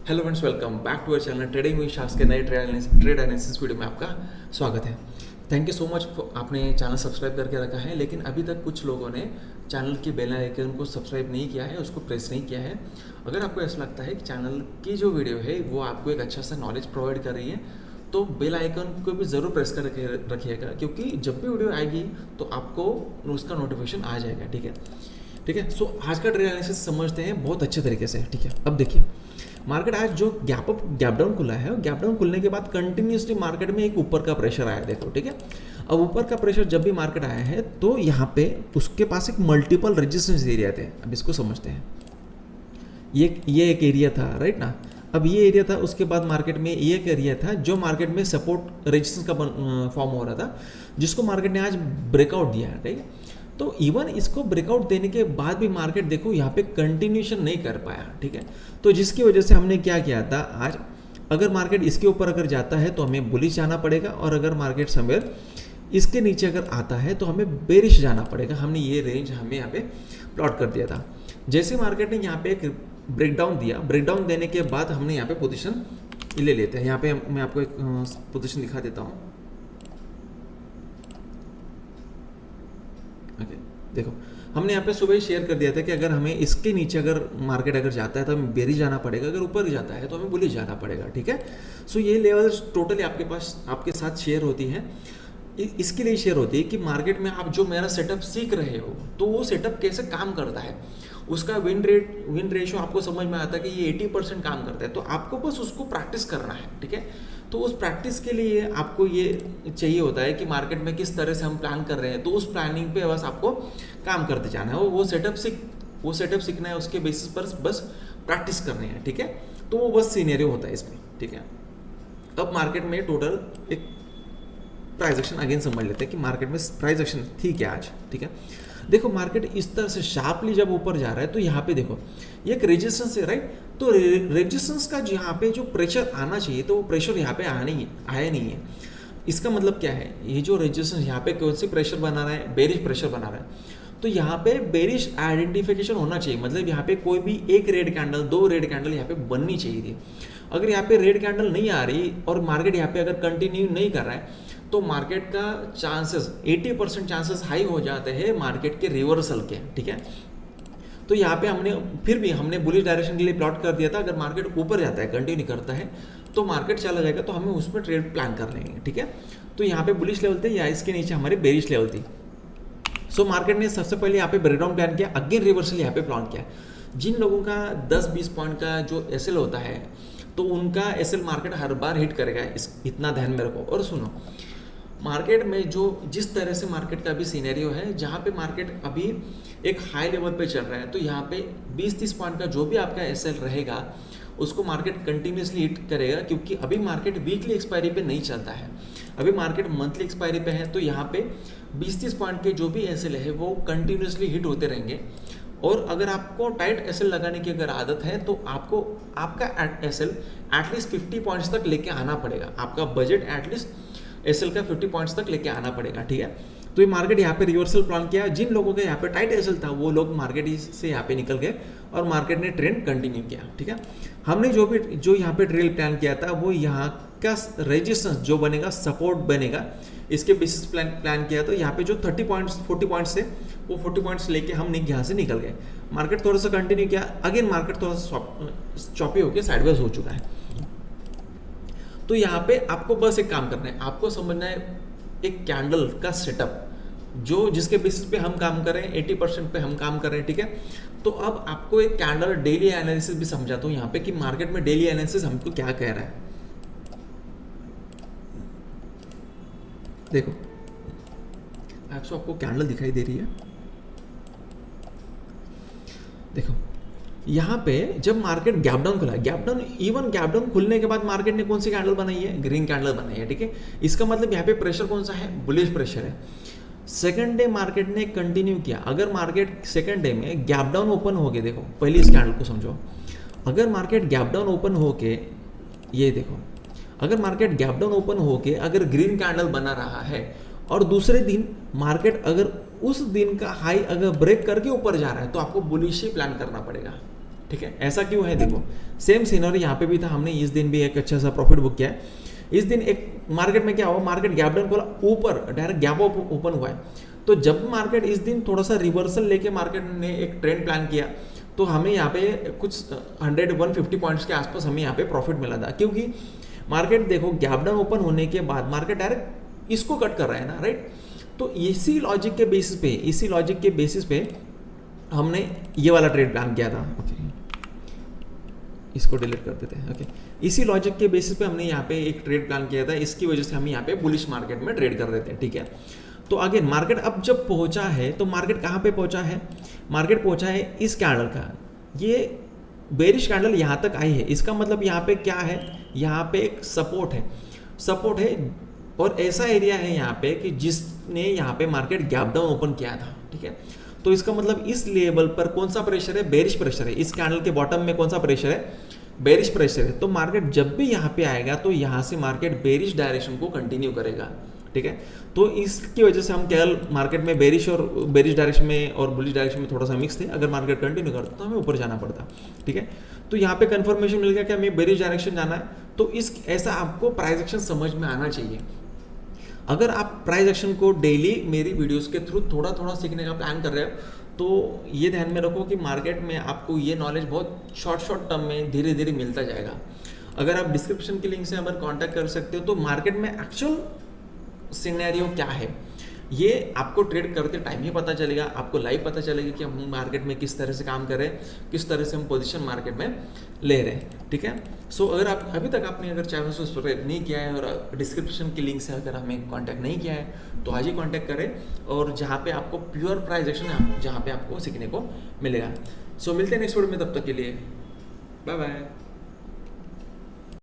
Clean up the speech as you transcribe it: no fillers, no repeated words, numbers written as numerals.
Hello friends, welcome back to our channel trading with शास के नए ट्रेड एनालिसिस वीडियो में आपका स्वागत है। Thank you so much. आपने चैनल सब्सक्राइब करके रखा है, लेकिन अभी तक कुछ लोगों ने चैनल की बेल आइकन को सब्सक्राइब नहीं किया है, उसको प्रेस नहीं किया है। अगर आपको ऐसा लगता है कि चैनल की जो वीडियो है वो आपको एक अच्छा सा नॉलेज प्रोवाइड कर रही है, तो बेल आइकन को भी ज़रूर प्रेस कर रखिएगा, क्योंकि जब भी वीडियो आएगी तो आपको उसका नोटिफिकेशन आ जाएगा। ठीक है। सो आज का ट्रेड एनालिसिस समझते हैं बहुत अच्छे तरीके से। ठीक है, अब देखिए मार्केट आज जो गैप डाउन खुला है, गैप डाउन खुलने के बाद कंटिन्यूसली मार्केट में एक ऊपर का प्रेशर आया। देखो, ठीक है। अब ऊपर का प्रेशर जब भी मार्केट आया है तो यहाँ पे उसके पास एक मल्टीपल रेजिस्टेंस एरिया थे। अब इसको समझते हैं। ये एक एरिया था, राइट ना। अब ये एरिया था, उसके बाद मार्केट में ये एक एरिया था जो मार्केट में सपोर्ट रेजिस्टेंस का फॉर्म हो रहा था, जिसको मार्केट ने आज ब्रेकआउट दिया है। ठीक है, तो इवन इसको ब्रेकआउट देने के बाद भी मार्केट देखो यहाँ पे कंटिन्यूशन नहीं कर पाया। ठीक है, तो जिसकी वजह से हमने क्या किया था, आज अगर मार्केट इसके ऊपर अगर जाता है तो हमें बुलिश जाना पड़ेगा, और अगर मार्केट समवेयर इसके नीचे अगर आता है तो हमें बेरिश जाना पड़ेगा। हमने ये रेंज हमें यहाँ पे प्लॉट कर दिया था। जैसे मार्केट ने यहाँ पे एक ब्रेकडाउन दिया, ब्रेकडाउन देने के बाद हमने यहाँ पे पोजिशन ले लेते हैं। यहाँ पे मैं आपको एक पोजिशन दिखा देता हूँ। ओके, देखो हमने यहाँ पे सुबह ही शेयर कर दिया था कि अगर हमें इसके नीचे अगर मार्केट अगर जाता है तो हमें बेरिश जाना पड़ेगा, अगर ऊपर जाता है तो हमें बुलिश जाना पड़ेगा। ठीक है, सो ये लेवल्स टोटली आपके पास आपके साथ शेयर होती हैं। इसके लिए शेयर होती है कि मार्केट में आप जो मेरा सेटअप सीख रहे हो तो वो सेटअप कैसे काम करता है, उसका विन रेशियो आपको समझ में आता है कि ये 80% काम करता है। तो आपको बस उसको प्रैक्टिस करना है। ठीक है, तो उस प्रैक्टिस के लिए आपको ये चाहिए होता है कि मार्केट में किस तरह से हम प्लान कर रहे हैं, तो उस प्लानिंग पे बस आपको काम करते जाना है। वो सेटअप सीखना है, उसके बेसिस पर बस प्रैक्टिस करनी है। ठीक है, तो वो बस सिनेरियो होता है इसमें। ठीक है, अब मार्केट में टोटल एक प्राइस एक्शन अगेन समझ लेते हैं कि मार्केट में प्राइस एक्शन थी क्या आज। ठीक है, देखो मार्केट इस तरह से शार्पली जब ऊपर जा रहा है तो यहाँ पे देखो ये एक रेजिस्टेंस है, राइट। तो रेजिस्टेंस का यहाँ पे जो प्रेशर आना चाहिए तो वो प्रेशर यहाँ पे आया नहीं है। इसका मतलब क्या है, ये जो रेजिस्टेंस यहाँ पे कौन सी प्रेशर बना रहा है, बेरिश प्रेशर बना रहा है। तो यहाँ पे बेरिश आइडेंटिफिकेशन होना चाहिए, मतलब यहाँ पे कोई भी एक रेड कैंडल, दो रेड कैंडल यहाँ पे बननी चाहिए थी। अगर यहाँ पे रेड कैंडल नहीं आ रही और मार्केट यहाँ पे अगर कंटिन्यू नहीं कर रहा है तो मार्केट का चांसेस 80% चांसेस हाई हो जाते हैं मार्केट के रिवर्सल के। ठीक है, तो यहाँ पे हमने बुलिश डायरेक्शन के लिए प्लॉट कर दिया था। अगर मार्केट ऊपर जाता है, कंटिन्यू करता है, तो मार्केट चला जाएगा, तो हमें उसमें ट्रेड प्लान कर लेंगे। ठीक है, तो यहाँ पे बुलिश लेवल थे या इसके नीचे हमारी बेरिश लेवल थी। सो मार्केट ने सबसे पहले यहाँ पे ब्रेकडाउन प्लान किया, अगेन रिवर्सल यहाँ पे प्लान किया। जिन लोगों का 10-20 पॉइंट का जो एसएल होता है तो उनका एसएल मार्केट हर बार हिट करेगा, इतना ध्यान में रखो। और सुनो, मार्केट में जिस तरह से मार्केट का अभी सिनेरियो है, जहाँ पे मार्केट अभी एक हाई लेवल पे चल रहा है, तो यहाँ पे 20-30 पॉइंट का जो भी आपका एसएल रहेगा उसको मार्केट कंटिन्यूसली हिट करेगा, क्योंकि अभी मार्केट वीकली एक्सपायरी पे नहीं चलता है, अभी मार्केट मंथली एक्सपायरी पे है। तो यहाँ पे 20-30 पॉइंट के जो भी एसएल है वो कंटिन्यूसली हिट होते रहेंगे। और अगर आपको टाइट एसएल लगाने की अगर आदत है तो आपको आपका एसएल एटलीस्ट 50 पॉइंट्स तक लेके आना पड़ेगा। आपका बजट एटलीस्ट एसएल का 50 पॉइंट्स तक लेके आना पड़ेगा। ठीक है, तो ये मार्केट यहाँ पे रिवर्सल प्लान किया। जिन लोगों का यहाँ पे टाइट एसएल था वो लोग मार्केट से यहाँ पे निकल गए और मार्केट ने ट्रेंड कंटिन्यू किया। ठीक है, हमने जो यहाँ पे ट्रेल प्लान किया था वो यहाँ का रेजिस्टेंस जो बनेगा, सपोर्ट बनेगा, इसके बेसिस प्लान किया। तो यहाँ पे जो 40 पॉइंट्स थे वो 40 पॉइंट्स लेके हम यहाँ से निकल गए। मार्केट थोड़ा सा कंटिन्यू किया, अगेन मार्केट थोड़ा सा चॉपी होकर साइडवेज हो चुका है। तो यहाँ पे आपको बस एक काम करना है, आपको समझना है एक कैंडल का सेटअप जिसके बेसिस पे हम काम कर रहे हैं, 80% पे हम काम कर रहे हैं। ठीक है, तो अब आपको एक कैंडल डेली एनालिसिस भी समझाता हूँ यहाँ पे कि मार्केट में डेली एनालिसिस हमको क्या कह रहा है। देखो आपको कैंडल दिखाई दे रही है, देखो यहाँ पे जब मार्केट गैप डाउन खुला, गैप डाउन खुलने के बाद मार्केट ने कौन सी कैंडल बनाई है, ग्रीन कैंडल बनाई है। ठीक है, इसका मतलब यहाँ पे प्रेशर कौन सा है, बुलिश प्रेशर है। सेकंड डे मार्केट ने कंटिन्यू किया। अगर मार्केट सेकंड डे में गैप डाउन ओपन हो गए, देखो पहले इस कैंडल को समझो, अगर मार्केट गैप डाउन ओपन हो के, ये देखो, अगर मार्केट गैप डाउन ओपन हो के अगर ग्रीन कैंडल बना रहा है और दूसरे दिन मार्केट अगर उस दिन का हाई अगर ब्रेक करके ऊपर जा रहा है तो आपको बुलिश ही प्लान करना पड़ेगा। ठीक है, ऐसा क्यों है देखो, सेम सीनरी यहाँ पे भी था, हमने इस दिन भी एक अच्छा सा प्रॉफिट बुक किया है। इस दिन एक मार्केट में क्या हुआ, मार्केट गैप डाउन खोला, ऊपर डायरेक्ट गैप ओपन हुआ है। तो जब मार्केट इस दिन थोड़ा सा रिवर्सल लेके मार्केट ने एक ट्रेंड प्लान किया, तो हमें यहाँ पे कुछ 100-150 पॉइंट्स के आसपास हमें यहाँ पे प्रॉफिट मिला था, क्योंकि मार्केट देखो गैप डाउन ओपन होने के बाद मार्केट डायरेक्ट इसको कट कर रहा है ना, राइट। तो इसी लॉजिक के बेसिस पे हमने ये वाला ट्रेड प्लान किया था। ओके, इसको डिलीट कर देते हैं। ओके, इसी लॉजिक के बेसिस पे हमने यहाँ पे एक ट्रेड प्लान किया था, इसकी वजह से हम यहाँ पे बुलिश मार्केट में ट्रेड कर रहे थे, ठीक है। तो अगेन मार्केट अब जब पहुंचा है, तो मार्केट कहाँ पे पहुंचा है, मार्केट पहुंचा है इस कैंडल का, ये बेरिश कैंडल यहाँ तक आई है, इसका मतलब यहाँ पे क्या है, यहाँ पे एक सपोर्ट है और ऐसा एरिया है यहाँ पे कि जिसने यहाँ पे मार्केट गैप डाउन ओपन किया था, ठीक है। तो इसका मतलब इस लेवल पर कौन सा प्रेशर है, बेरिश प्रेशर है। इस कैंडल के बॉटम में कौन सा प्रेशर है, बेरिश प्रेशर है। तो मार्केट जब भी यहाँ पे आएगा तो यहाँ से मार्केट बेरिश डायरेक्शन को कंटिन्यू करेगा, ठीक है। तो इसकी वजह से हम केवल मार्केट में बेरिश डायरेक्शन में और बुलिश डायरेक्शन में थोड़ा सा मिक्स थे। अगर मार्केट कंटिन्यू करता तो हमें ऊपर जाना पड़ता, ठीक है। तो यहाँ पे कंफर्मेशन मिल गया कि हमें बेरिश डायरेक्शन जाना है। तो ऐसा आपको प्राइस एक्शन समझ में आना चाहिए। अगर आप प्राइस एक्शन को डेली मेरी वीडियोस के थ्रू थोड़ा थोड़ा सीखने का प्लान कर रहे हो, तो ये ध्यान में रखो कि मार्केट में आपको ये नॉलेज बहुत शॉर्ट टर्म में धीरे धीरे मिलता जाएगा। अगर आप डिस्क्रिप्शन के लिंक से हमारे कांटेक्ट कर सकते हो, तो मार्केट में एक्चुअल सिनेरियो क्या है ये आपको ट्रेड करते टाइम ही पता चलेगा, आपको लाइव पता चलेगा कि हम मार्केट में किस तरह से काम कर रहे हैं, किस तरह से हम पोजीशन मार्केट में ले रहे हैं, ठीक है। सो अगर आप अभी तक आपने अगर चैनल को सब्सक्राइब नहीं किया है और डिस्क्रिप्शन की लिंक से अगर हमें कांटेक्ट नहीं किया है, तो आज ही कांटेक्ट करें, और जहाँ पे आपको प्योर प्राइस एक्शन जहाँ पे आपको सीखने को मिलेगा। सो मिलते हैं नेक्स्ट वीडियो में, तब तक के लिए बाय बाय।